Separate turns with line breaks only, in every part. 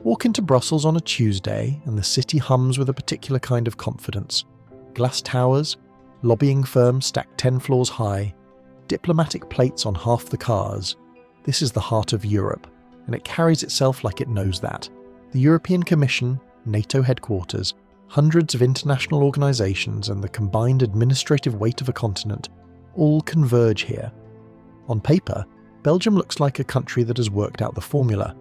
Walk into Brussels on a Tuesday and the city hums with a particular kind of confidence. Glass towers, lobbying firms stacked 10 floors high, diplomatic plates on half the cars. This is the heart of Europe, and it carries itself like it knows that. The European Commission, NATO headquarters, hundreds of international organisations and the combined administrative weight of a continent all converge here. On paper, Belgium looks like a country that has worked out the formula.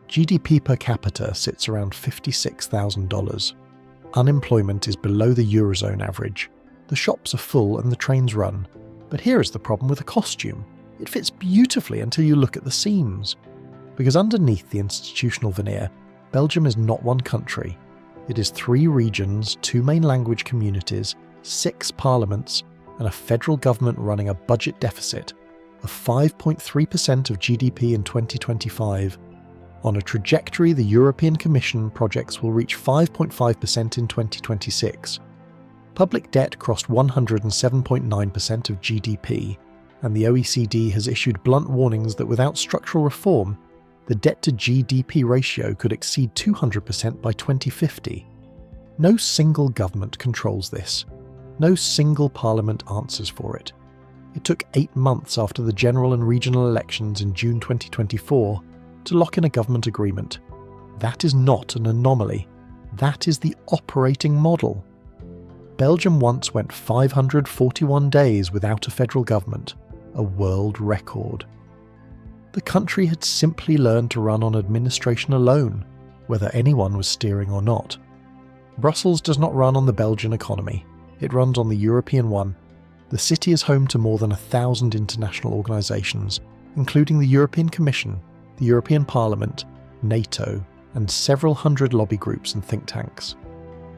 GDP per capita sits around $56,000. Unemployment is below the Eurozone average. The shops are full and the trains run. But here is the problem with the costume. It fits beautifully until you look at the seams. Because underneath the institutional veneer, Belgium is not one country. It is 3 regions, 2 main language communities, 6 parliaments, and a federal government running a budget deficit of 5.3% of GDP in 2025. On a trajectory the European Commission projects will reach 5.5% in 2026. Public debt crossed 107.9% of GDP, and the OECD has issued blunt warnings that without structural reform, the debt-to-GDP ratio could exceed 200% by 2050. No single government controls this. No single parliament answers for it. It took 8 months after the general and regional elections in June 2024 to lock in a government agreement. That is not an anomaly. That is the operating model. Belgium once went 541 days without a federal government, a world record. The country had simply learned to run on administration alone, whether anyone was steering or not. Brussels does not run on the Belgian economy. It runs on the European one. The city is home to more than 1,000 international organisations, including the European Commission, the European Parliament, NATO, and several hundred lobby groups and think tanks.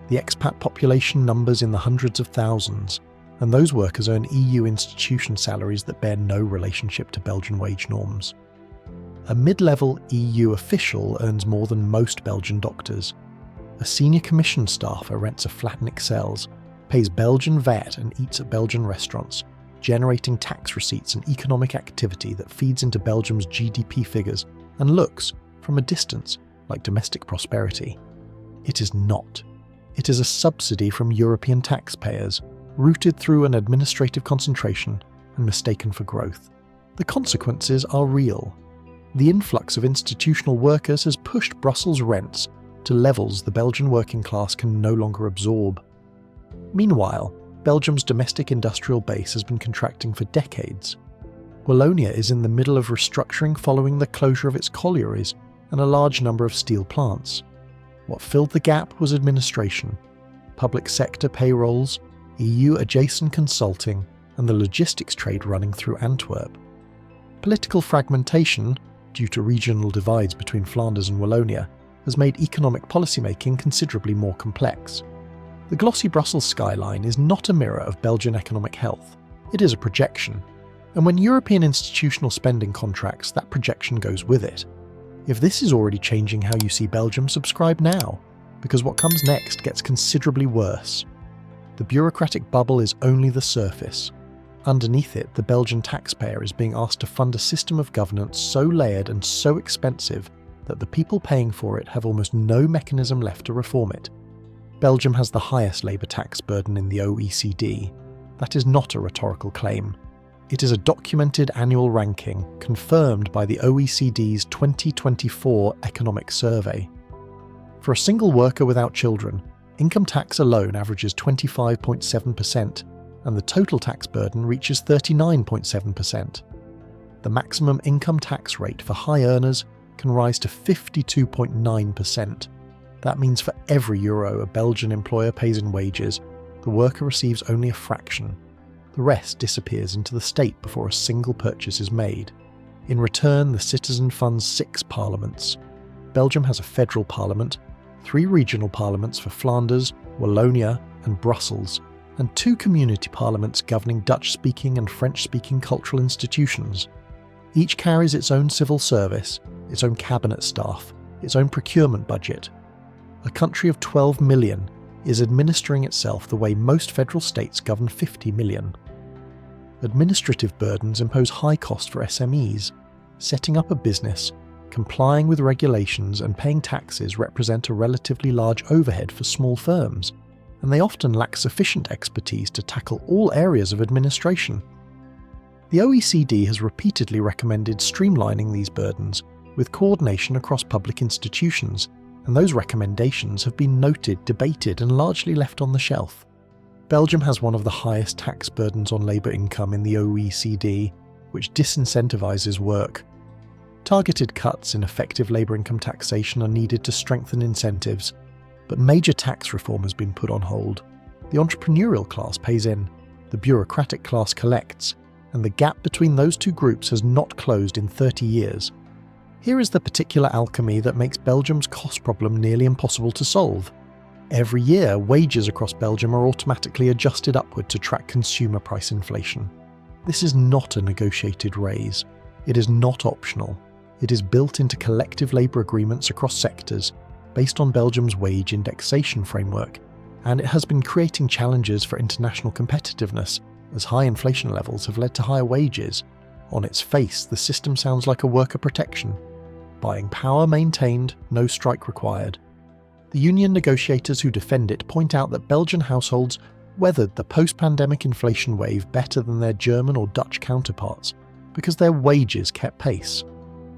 The expat population numbers in the hundreds of thousands, and those workers earn EU institution salaries that bear no relationship to Belgian wage norms. A mid-level EU official earns more than most Belgian doctors. A senior commission staffer rents a flat in Excels, pays Belgian VAT and eats at Belgian restaurants, generating tax receipts and economic activity that feeds into Belgium's GDP figures and looks, from a distance, like domestic prosperity. It is not. It is a subsidy from European taxpayers, rooted through an administrative concentration and mistaken for growth. The consequences are real. The influx of institutional workers has pushed Brussels' rents to levels the Belgian working class can no longer absorb. Meanwhile, Belgium's domestic industrial base has been contracting for decades. Wallonia is in the middle of restructuring following the closure of its collieries and a large number of steel plants. What filled the gap was administration, public sector payrolls, EU-adjacent consulting, and the logistics trade running through Antwerp. Political fragmentation, due to regional divides between Flanders and Wallonia, has made economic policymaking considerably more complex. The glossy Brussels skyline is not a mirror of Belgian economic health. It is a projection. And when European institutional spending contracts, that projection goes with it. If this is already changing how you see Belgium, subscribe now, because what comes next gets considerably worse. The bureaucratic bubble is only the surface. Underneath it, the Belgian taxpayer is being asked to fund a system of governance so layered and so expensive that the people paying for it have almost no mechanism left to reform it. Belgium has the highest labour tax burden in the OECD. That is not a rhetorical claim. It is a documented annual ranking confirmed by the OECD's 2024 economic survey. For a single worker without children, income tax alone averages 25.7%, and the total tax burden reaches 39.7%. The maximum income tax rate for high earners can rise to 52.9%. That means for every euro a Belgian employer pays in wages, the worker receives only a fraction. The rest disappears into the state before a single purchase is made. In return, the citizen funds 6 parliaments. Belgium has a federal parliament, 3 regional parliaments for Flanders, Wallonia, and Brussels, and 2 community parliaments governing Dutch-speaking and French-speaking cultural institutions. Each carries its own civil service, its own cabinet staff, its own procurement budget. A country of 12 million is administering itself the way most federal states govern 50 million. Administrative burdens impose high cost for SMEs. Setting up a business, complying with regulations and paying taxes represent a relatively large overhead for small firms, and they often lack sufficient expertise to tackle all areas of administration. The OECD has repeatedly recommended streamlining these burdens with coordination across public institutions, and those recommendations have been noted, debated, and largely left on the shelf. Belgium has one of the highest tax burdens on labour income in the OECD, which disincentivises work. Targeted cuts in effective labour income taxation are needed to strengthen incentives, but major tax reform has been put on hold. The entrepreneurial class pays in, the bureaucratic class collects, and the gap between those two groups has not closed in 30 years. Here is the particular alchemy that makes Belgium's cost problem nearly impossible to solve. Every year, wages across Belgium are automatically adjusted upward to track consumer price inflation. This is not a negotiated raise. It is not optional. It is built into collective labour agreements across sectors, based on Belgium's wage indexation framework, and it has been creating challenges for international competitiveness, as high inflation levels have led to higher wages. On its face, the system sounds like a worker protection. Buying power maintained, no strike required. The union negotiators who defend it point out that Belgian households weathered the post-pandemic inflation wave better than their German or Dutch counterparts, because their wages kept pace.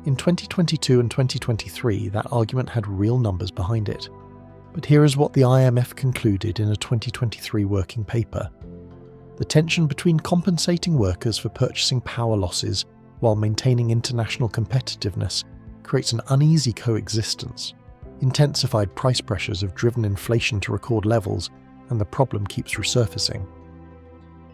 In 2022 and 2023, that argument had real numbers behind it. But here is what the IMF concluded in a 2023 working paper. The tension between compensating workers for purchasing power losses while maintaining international competitiveness creates an uneasy coexistence. Intensified price pressures have driven inflation to record levels, and the problem keeps resurfacing.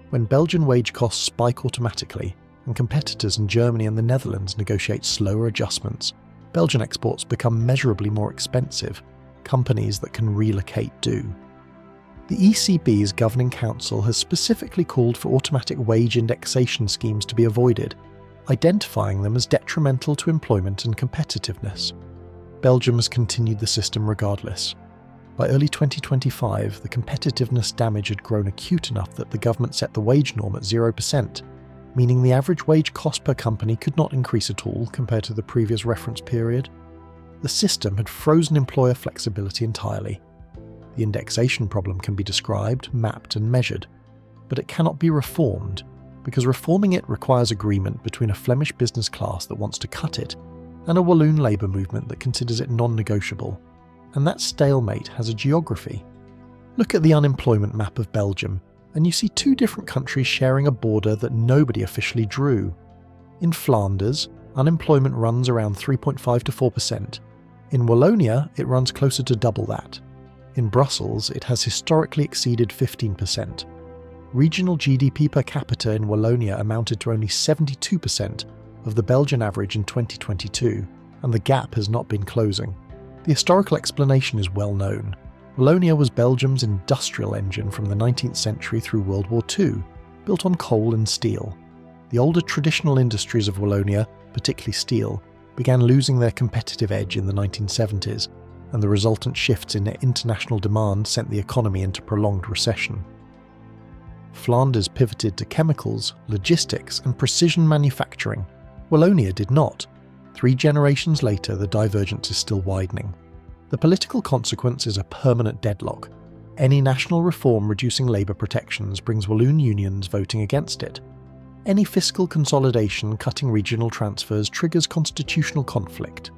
When Belgian wage costs spike automatically, and competitors in Germany and the Netherlands negotiate slower adjustments, Belgian exports become measurably more expensive. Companies that can relocate do. The ECB's Governing Council has specifically called for automatic wage indexation schemes to be avoided, identifying them as detrimental to employment and competitiveness. Belgium has continued the system regardless. By early 2025, the competitiveness damage had grown acute enough that the government set the wage norm at 0%, meaning the average wage cost per company could not increase at all compared to the previous reference period. The system had frozen employer flexibility entirely. The indexation problem can be described, mapped, and measured, but it cannot be reformed, because reforming it requires agreement between a Flemish business class that wants to cut it and a Walloon labour movement that considers it non-negotiable. And that stalemate has a geography. Look at the unemployment map of Belgium, and you see two different countries sharing a border that nobody officially drew. In Flanders, unemployment runs around 3.5 to 4%. In Wallonia, it runs closer to double that. In Brussels, it has historically exceeded 15%. Regional GDP per capita in Wallonia amounted to only 72% of the Belgian average in 2022, and the gap has not been closing. The historical explanation is well known. Wallonia was Belgium's industrial engine from the 19th century through World War II, built on coal and steel. The older traditional industries of Wallonia, particularly steel, began losing their competitive edge in the 1970s, and the resultant shifts in international demand sent the economy into prolonged recession. Flanders pivoted to chemicals, logistics, and precision manufacturing. Wallonia did not. 3 generations later, the divergence is still widening. The political consequence is a permanent deadlock. Any national reform reducing labour protections brings Walloon unions voting against it. Any fiscal consolidation cutting regional transfers triggers constitutional conflict.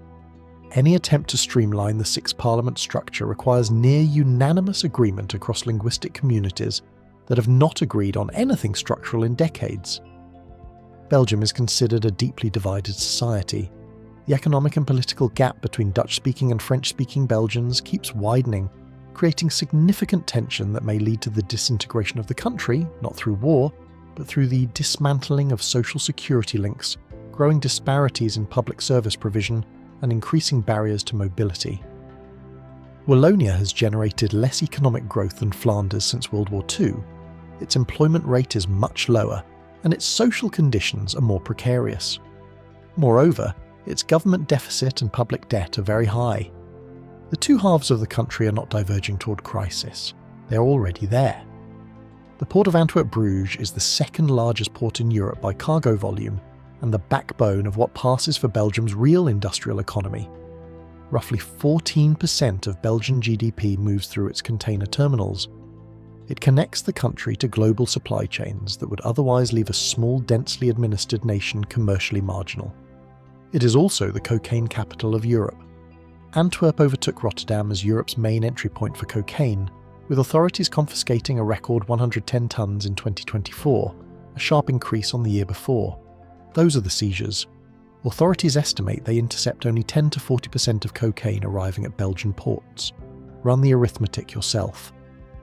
Any attempt to streamline the 6 parliament structure requires near unanimous agreement across linguistic communities that have not agreed on anything structural in decades. Belgium is considered a deeply divided society. The economic and political gap between Dutch-speaking and French-speaking Belgians keeps widening, creating significant tension that may lead to the disintegration of the country, not through war, but through the dismantling of social security links, growing disparities in public service provision, and increasing barriers to mobility. Wallonia has generated less economic growth than Flanders since World War II. Its employment rate is much lower, and its social conditions are more precarious. Moreover, its government deficit and public debt are very high. The two halves of the country are not diverging toward crisis. They are already there. The port of Antwerp-Bruges is the second largest port in Europe by cargo volume, and the backbone of what passes for Belgium's real industrial economy. Roughly 14% of Belgian GDP moves through its container terminals. It connects the country to global supply chains that would otherwise leave a small, densely administered nation commercially marginal. It is also the cocaine capital of Europe. Antwerp overtook Rotterdam as Europe's main entry point for cocaine, with authorities confiscating a record 110 tons in 2024, a sharp increase on the year before. Those are the seizures. Authorities estimate they intercept only 10 to 40% of cocaine arriving at Belgian ports. Run the arithmetic yourself.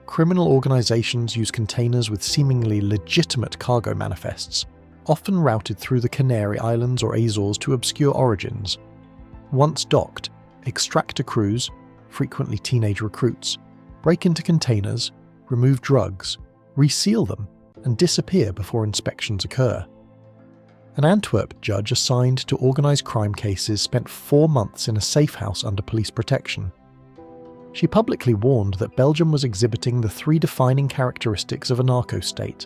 Criminal organisations use containers with seemingly legitimate cargo manifests, often routed through the Canary Islands or Azores to obscure origins. Once docked, extractor crews, frequently teenage recruits, break into containers, remove drugs, reseal them, and disappear before inspections occur. An Antwerp judge assigned to organised crime cases spent 4 months in a safe house under police protection. She publicly warned that Belgium was exhibiting the 3 defining characteristics of a narco-state: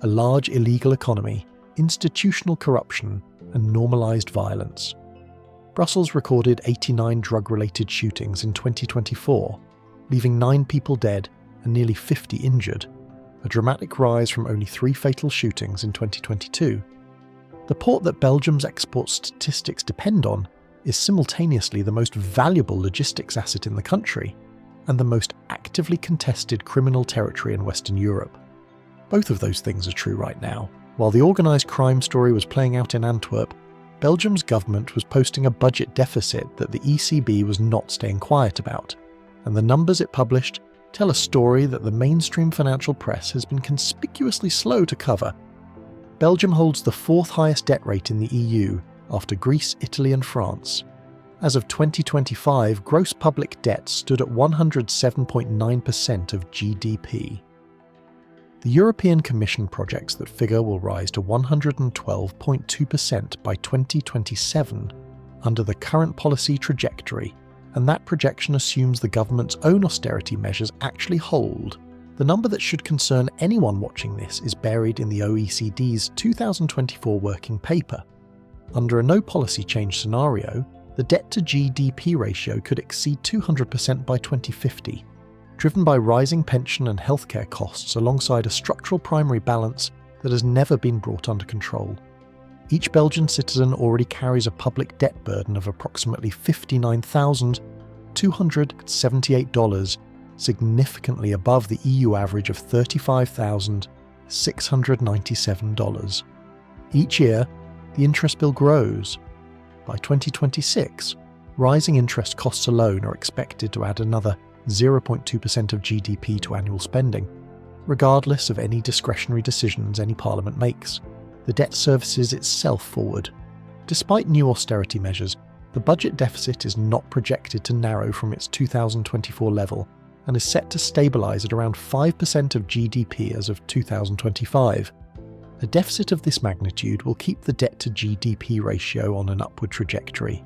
a large illegal economy, institutional corruption, and normalised violence. Brussels recorded 89 drug-related shootings in 2024, leaving 9 people dead and nearly 50 injured, a dramatic rise from only 3 fatal shootings in 2022. The port that Belgium's export statistics depend on is simultaneously the most valuable logistics asset in the country and the most actively contested criminal territory in Western Europe. Both of those things are true right now. While the organised crime story was playing out in Antwerp, Belgium's government was posting a budget deficit that the ECB was not staying quiet about, and the numbers it published tell a story that the mainstream financial press has been conspicuously slow to cover. Belgium holds the 4th highest debt rate in the EU, after Greece, Italy and France. As of 2025, gross public debt stood at 107.9% of GDP. The European Commission projects that figure will rise to 112.2% by 2027 under the current policy trajectory, and that projection assumes the government's own austerity measures actually hold. The number that should concern anyone watching this is buried in the OECD's 2024 working paper. Under a no-policy change scenario, the debt-to-GDP ratio could exceed 200% by 2050, driven by rising pension and healthcare costs alongside a structural primary balance that has never been brought under control. Each Belgian citizen already carries a public debt burden of approximately $59,278, significantly above the EU average of $35,697. Each year, the interest bill grows. By 2026, rising interest costs alone are expected to add another 0.2% of GDP to annual spending. Regardless of any discretionary decisions any parliament makes, the debt services itself forward. Despite new austerity measures, the budget deficit is not projected to narrow from its 2024 level and is set to stabilise at around 5% of GDP as of 2025. A deficit of this magnitude will keep the debt-to-GDP ratio on an upward trajectory.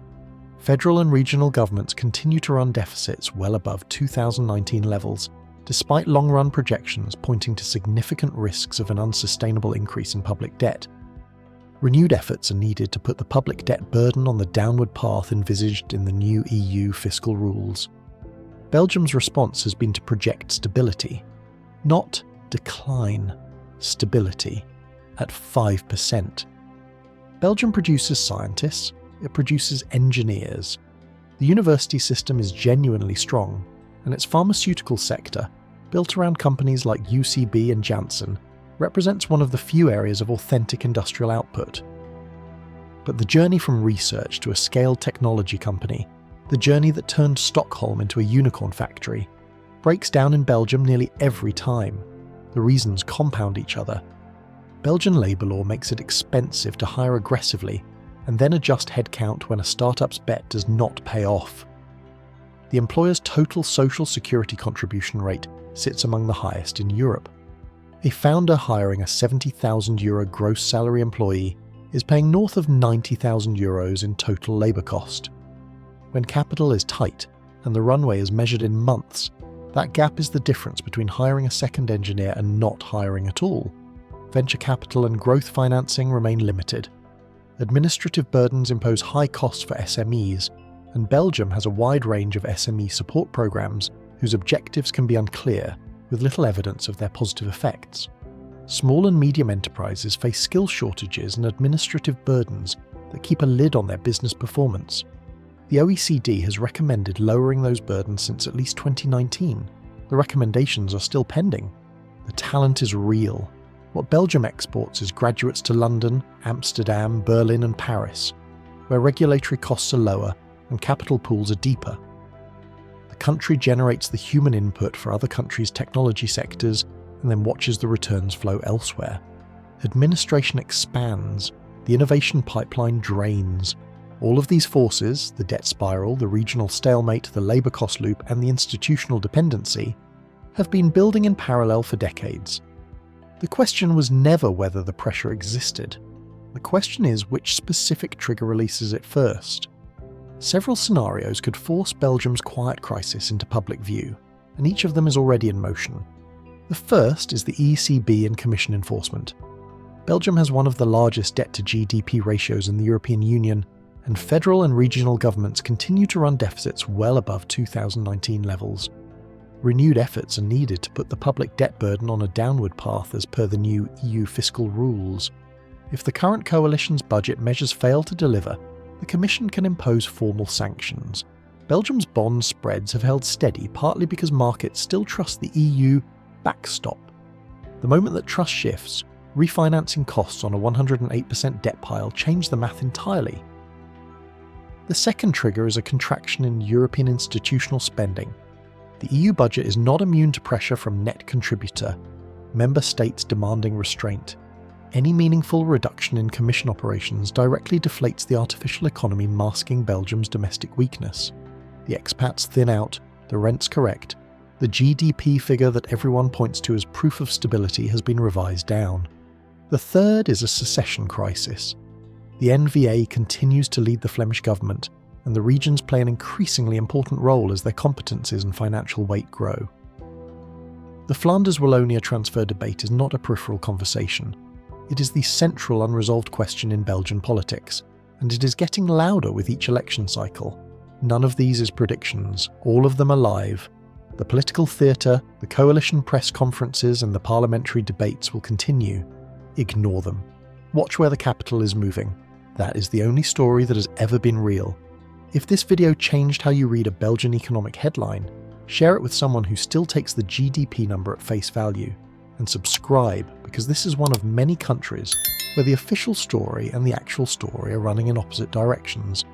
Federal and regional governments continue to run deficits well above 2019 levels, despite long-run projections pointing to significant risks of an unsustainable increase in public debt. Renewed efforts are needed to put the public debt burden on the downward path envisaged in the new EU fiscal rules. Belgium's response has been to project stability, not decline, stability, at 5%. Belgium produces scientists, it produces engineers. The university system is genuinely strong, and its pharmaceutical sector, built around companies like UCB and Janssen, represents one of the few areas of authentic industrial output. But the journey from research to a scaled technology company, the journey that turned Stockholm into a unicorn factory, breaks down in Belgium nearly every time. The reasons compound each other. Belgian labour law makes it expensive to hire aggressively and then adjust headcount when a startup's bet does not pay off. The employer's total social security contribution rate sits among the highest in Europe. A founder hiring a €70,000 gross salary employee is paying north of €90,000 in total labour cost. When capital is tight and the runway is measured in months, that gap is the difference between hiring a second engineer and not hiring at all. Venture capital and growth financing remain limited. Administrative burdens impose high costs for SMEs, and Belgium has a wide range of SME support programs whose objectives can be unclear, with little evidence of their positive effects. Small and medium enterprises face skill shortages and administrative burdens that keep a lid on their business performance. The OECD has recommended lowering those burdens since at least 2019. The recommendations are still pending. The talent is real. What Belgium exports is graduates to London, Amsterdam, Berlin and Paris, where regulatory costs are lower and capital pools are deeper. The country generates the human input for other countries' technology sectors and then watches the returns flow elsewhere. Administration expands, the innovation pipeline drains. All of these forces, the debt spiral, the regional stalemate, the labour cost loop and the institutional dependency, have been building in parallel for decades. The question was never whether the pressure existed. The question is which specific trigger releases it first. Several scenarios could force Belgium's quiet crisis into public view, and each of them is already in motion. The first is the ECB and Commission enforcement. Belgium has one of the largest debt-to-GDP ratios in the European Union, and federal and regional governments continue to run deficits well above 2019 levels. Renewed efforts are needed to put the public debt burden on a downward path as per the new EU fiscal rules. If the current coalition's budget measures fail to deliver, the Commission can impose formal sanctions. Belgium's bond spreads have held steady partly because markets still trust the EU backstop. The moment that trust shifts, refinancing costs on a 108% debt pile change the math entirely. The second trigger is a contraction in European institutional spending. The EU budget is not immune to pressure from net contributor, member states demanding restraint. Any meaningful reduction in Commission operations directly deflates the artificial economy masking Belgium's domestic weakness. The expats thin out, the rents correct, the GDP figure that everyone points to as proof of stability has been revised down. The third is a secession crisis. The NVA continues to lead the Flemish government, and the regions play an increasingly important role as their competences and financial weight grow. The Flanders-Wallonia transfer debate is not a peripheral conversation. It is the central unresolved question in Belgian politics, and it is getting louder with each election cycle. None of these is predictions, all of them are live. The political theatre, the coalition press conferences and the parliamentary debates will continue. Ignore them. Watch where the capital is moving. That is the only story that has ever been real. If this video changed how you read a Belgian economic headline, share it with someone who still takes the GDP number at face value, and subscribe because this is one of many countries where the official story and the actual story are running in opposite directions.